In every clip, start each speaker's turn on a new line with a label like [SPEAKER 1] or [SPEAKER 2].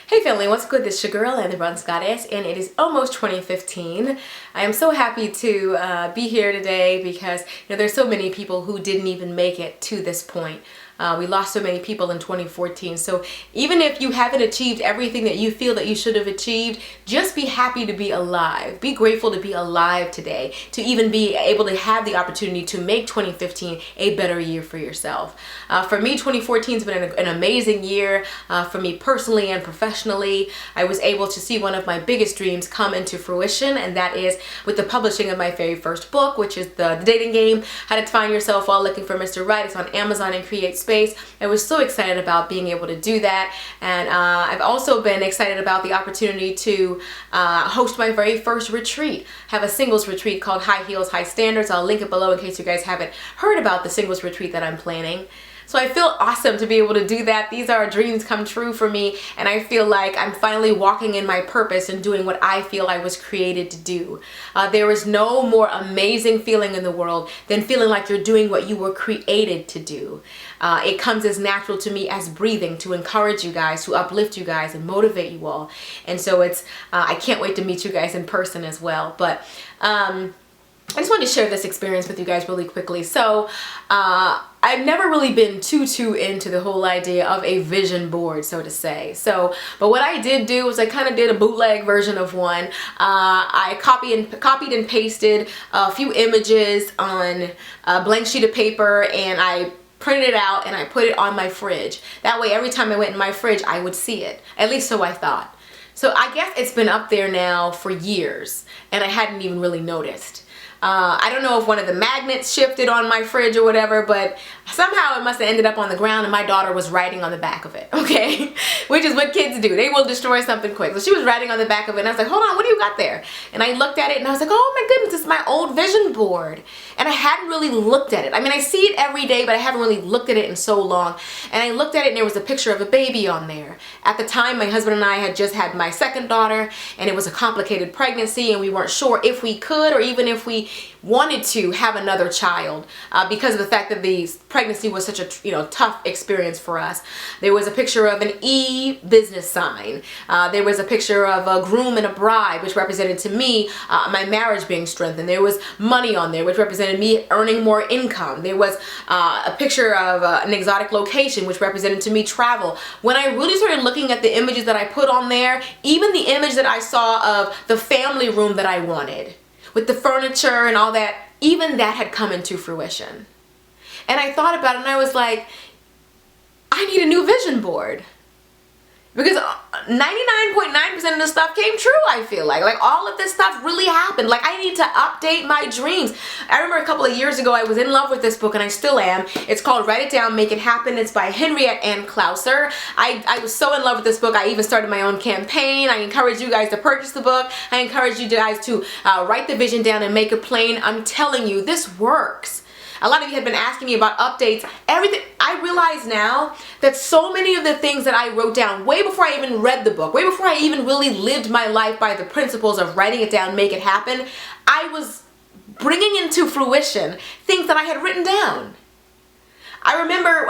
[SPEAKER 1] Hey family, what's good? This is your girl and the Bronze Goddess, and it is almost 2015. I am so happy to be here today because there's so many people who didn't even make it to this point. We lost so many people in 2014. So even if you haven't achieved everything that you feel that you should have achieved, just be happy to be alive. Be grateful to be alive today, to even be able to have the opportunity to make 2015 a better year for yourself. For me, 2014 has been an amazing year for me personally and professionally. I was able to see one of my biggest dreams come into fruition, and that is with the publishing of my very first book, which is the dating game, How to Find Yourself While Looking for Mr. Right. It's on Amazon and Create Space. I was so excited about being able to do that, and I've also been excited about the opportunity to host my very first retreat. Have a singles retreat called High Heels, High Standards. I'll link it below in case you guys haven't heard about the singles retreat that I'm planning. So I feel awesome to be able to do that. These are dreams come true for me, and I feel like I'm finally walking in my purpose and doing what I feel I was created to do. There is no more amazing feeling in the world than feeling like you're doing what you were created to do. It comes as natural to me as breathing, to encourage you guys, to uplift you guys, and motivate you all. And so I can't wait to meet you guys in person as well. But I just wanted to share this experience with you guys really quickly. So I've never really been too into the whole idea of a vision board, so to say. But what I did do was I kind of did a bootleg version of one. I copied and pasted a few images on a blank sheet of paper, and I printed it out and I put it on my fridge. That way every time I went in my fridge I would see it, at least so I thought. So I guess it's been up there now for years and I hadn't even really noticed. I don't know if one of the magnets shifted on my fridge or whatever, but somehow it must have ended up on the ground and my daughter was writing on the back of it, okay? Which is what kids do. They will destroy something quick. So she was writing on the back of it and I was like, hold on, what do you got there? And I looked at it and I was like, oh my goodness, it's my old vision board. And I hadn't really looked at it. I mean, I see it every day, but I haven't really looked at it in so long. And I looked at it and there was a picture of a baby on there. At the time, my husband and I had just had my second daughter, and it was a complicated pregnancy, and we weren't sure if we could or even if we wanted to have another child because of the fact that the pregnancy was such a tough experience for us. There was a picture of an E business sign. There was a picture of a groom and a bride, which represented to me my marriage being strengthened. There was money on there, which represented me earning more income. There was a picture of an exotic location, which represented to me travel. When I really started looking at the images that I put on there, even the image that I saw of the family room that I wanted, with the furniture and all that, even that had come into fruition. And I thought about it and I was like, I need a new vision board. Because 99.9% of the stuff came true, I feel like. Like, all of this stuff really happened. Like, I need to update my dreams. I remember a couple of years ago, I was in love with this book, and I still am. It's called Write It Down, Make It Happen. It's by Henriette Ann Clouser. I was so in love with this book, I even started my own campaign. I encourage you guys to purchase the book. I encourage you guys to write the vision down and make it plain. I'm telling you, this works. A lot of you have been asking me about updates, everything. I realize now that so many of the things that I wrote down way before I even read the book, way before I even really lived my life by the principles of writing it down, make it happen, I was bringing into fruition things that I had written down. I remember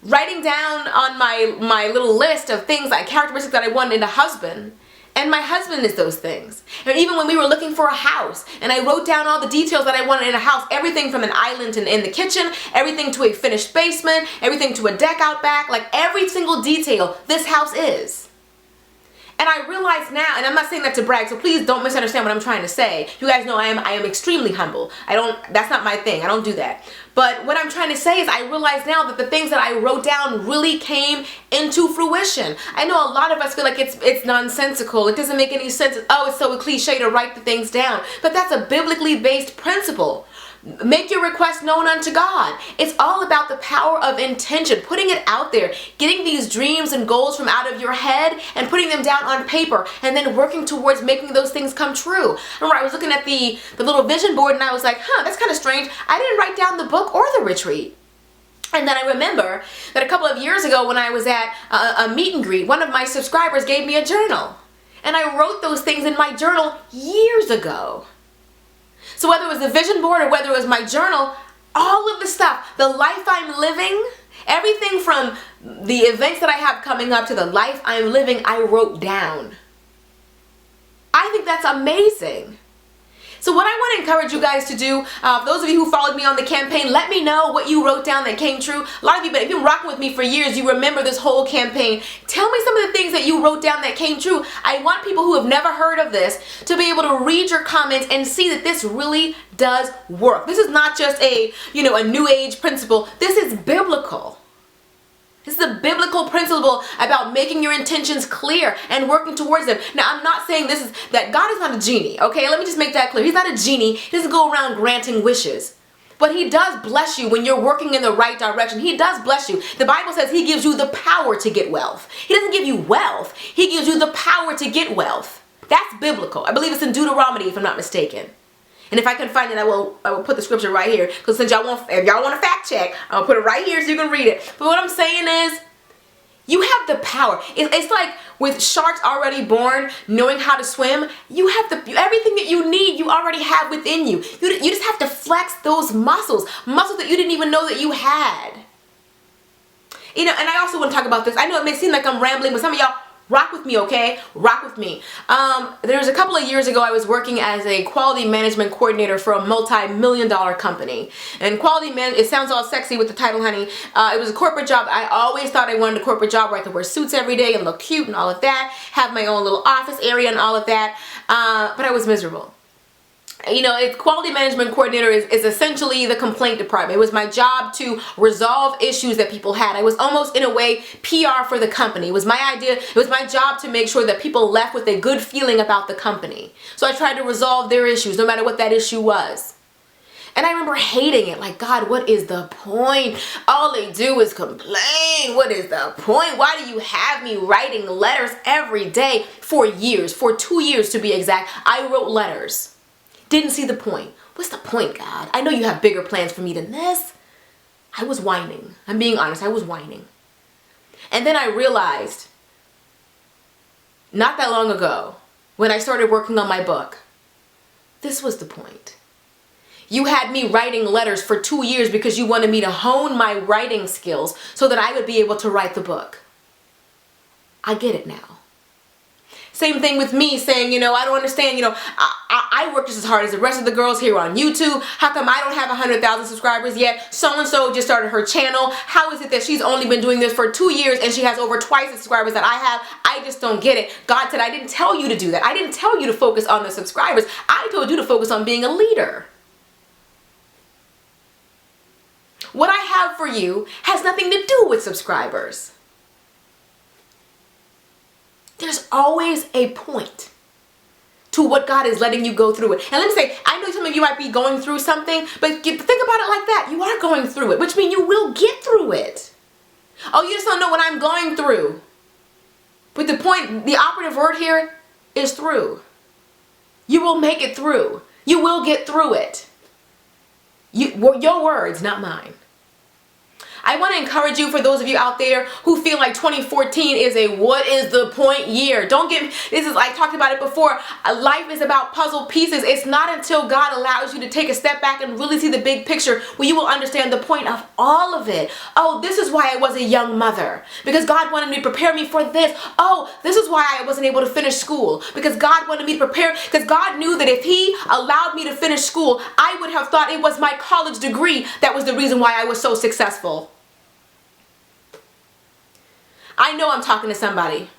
[SPEAKER 1] writing down on my little list of things, like characteristics that I wanted in a husband. And my husband is those things. And even when we were looking for a house, and I wrote down all the details that I wanted in a house, everything from an island in the kitchen, everything to a finished basement, everything to a deck out back, like every single detail this house is. And I realize now, and I'm not saying that to brag, so please don't misunderstand what I'm trying to say. You guys know I am extremely humble. That's not my thing. I don't do that. But what I'm trying to say is I realize now that the things that I wrote down really came into fruition. I know a lot of us feel like it's nonsensical. It doesn't make any sense. Oh, it's so cliche to write the things down. But that's a biblically based principle. Make your request known unto God. It's all about the power of intention, putting it out there, getting these dreams and goals from out of your head and putting them down on paper, and then working towards making those things come true. Remember, I was looking at the little vision board and I was like, that's kind of strange. I didn't write down the book or the retreat. And then I remember that a couple of years ago when I was at a meet and greet, one of my subscribers gave me a journal. And I wrote those things in my journal years ago. So whether it was the vision board or whether it was my journal, all of the stuff, the life I'm living Everything from the events that I have coming up to the life I'm living, I wrote down. I think that's amazing. So what I want to encourage you guys to do, those of you who followed me on the campaign, let me know what you wrote down that came true. A lot of you, if you've been rocking with me for years, you remember this whole campaign. Tell me some of the things that you wrote down that came true. I want people who have never heard of this to be able to read your comments and see that this really does work. This is not just a new age principle. This is biblical. This is a biblical principle about making your intentions clear and working towards them. Now, I'm not saying that God is not a genie, okay? Let me just make that clear. He's not a genie. He doesn't go around granting wishes. But he does bless you when you're working in the right direction. He does bless you. The Bible says he gives you the power to get wealth. He doesn't give you wealth. He gives you the power to get wealth. That's biblical. I believe it's in Deuteronomy, if I'm not mistaken. And if I can find it, I will put the scripture right here. Because if y'all want a fact check, I'll put it right here so you can read it. But what I'm saying is, you have the power. It's like with sharks already born, knowing how to swim, you have everything that you need, you already have within you. You just have to flex those muscles that you didn't even know that you had. And I also want to talk about this. I know it may seem like I'm rambling, but some of y'all, rock with me, okay? Rock with me. There was a couple of years ago, I was working as a quality management coordinator for a multi-million-dollar company. And quality it sounds all sexy with the title, honey. It was a corporate job. I always thought I wanted a corporate job where I could wear suits every day and look cute and all of that, have my own little office area and all of that. But I was miserable. Quality management coordinator is essentially the complaint department. It was my job to resolve issues that people had. I was almost, in a way, PR for the company. It was my idea. It was my job to make sure that people left with a good feeling about the company. So I tried to resolve their issues, no matter what that issue was. And I remember hating it. Like, God, what is the point? All they do is complain. What is the point? Why do you have me writing letters every day for years? For 2 years, to be exact, I wrote letters. Didn't see the point. What's the point, God? I know you have bigger plans for me than this. I was whining. I'm being honest. I was whining. And then I realized, not that long ago, when I started working on my book, this was the point. You had me writing letters for 2 years because you wanted me to hone my writing skills so that I would be able to write the book. I get it now. Same thing with me saying, I don't understand, I work just as hard as the rest of the girls here on YouTube. How come I don't have 100,000 subscribers yet? So-and-so just started her channel. How is it that she's only been doing this for 2 years and she has over twice the subscribers that I have? I just don't get it. God said, I didn't tell you to do that. I didn't tell you to focus on the subscribers. I told you to focus on being a leader. What I have for you has nothing to do with subscribers. There's always a point to what God is letting you go through it. And let me say, I know some of you might be going through something, but think about it like that. You are going through it, which means you will get through it. Oh, you just don't know what I'm going through. But the operative word here is through. You will make it through. You will get through it. Your words, not mine. I want to encourage you, for those of you out there who feel like 2014 is a what is the point year. I talked about it before. Life is about puzzle pieces. It's not until God allows you to take a step back and really see the big picture where you will understand the point of all of it. Oh, this is why I was a young mother. Because God wanted me to prepare me for this. Oh, this is why I wasn't able to finish school. Because God wanted me to prepare. Because God knew that if He allowed me to finish school, I would have thought it was my college degree that was the reason why I was so successful. I know I'm talking to somebody.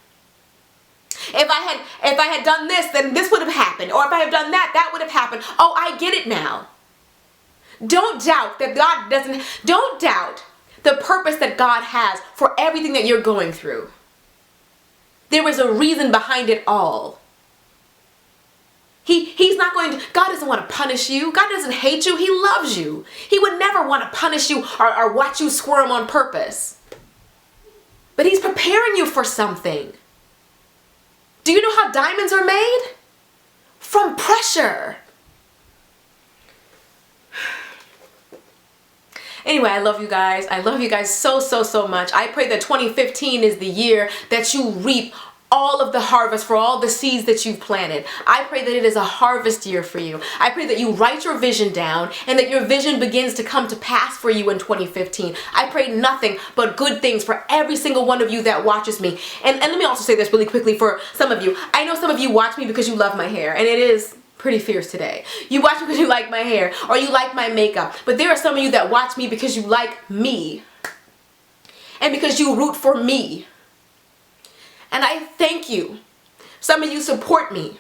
[SPEAKER 1] If I had done this, then this would have happened. Or if I had done that, that would have happened. Oh, I get it now. Don't doubt don't doubt the purpose that God has for everything that you're going through. There is a reason behind it all. God doesn't want to punish you. God doesn't hate you. He loves you. He would never want to punish you or watch you squirm on purpose. But He's preparing you for something. Do you know how diamonds are made? From pressure. Anyway, I love you guys. I love you guys so, so, so much. I pray that 2015 is the year that you reap all of the harvest for all the seeds that you've planted. I pray that it is a harvest year for you. I pray that you write your vision down and that your vision begins to come to pass for you in 2015. I pray nothing but good things for every single one of you that watches me. And let me also say this really quickly for some of you. I know some of you watch me because you love my hair, and it is pretty fierce today. You watch me because you like my hair or you like my makeup. But there are some of you that watch me because you like me and because you root for me. And I thank you. Some of you support me.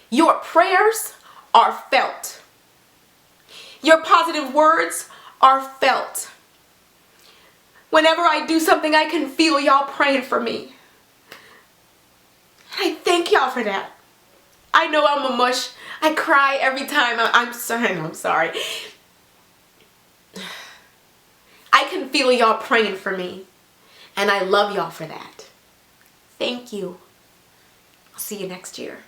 [SPEAKER 1] Your prayers are felt. Your positive words are felt. Whenever I do something, I can feel y'all praying for me. I thank y'all for that. I know I'm a mush. I cry every time. I'm sorry. I can feel y'all praying for me. And I love y'all for that. Thank you. I'll see you next year.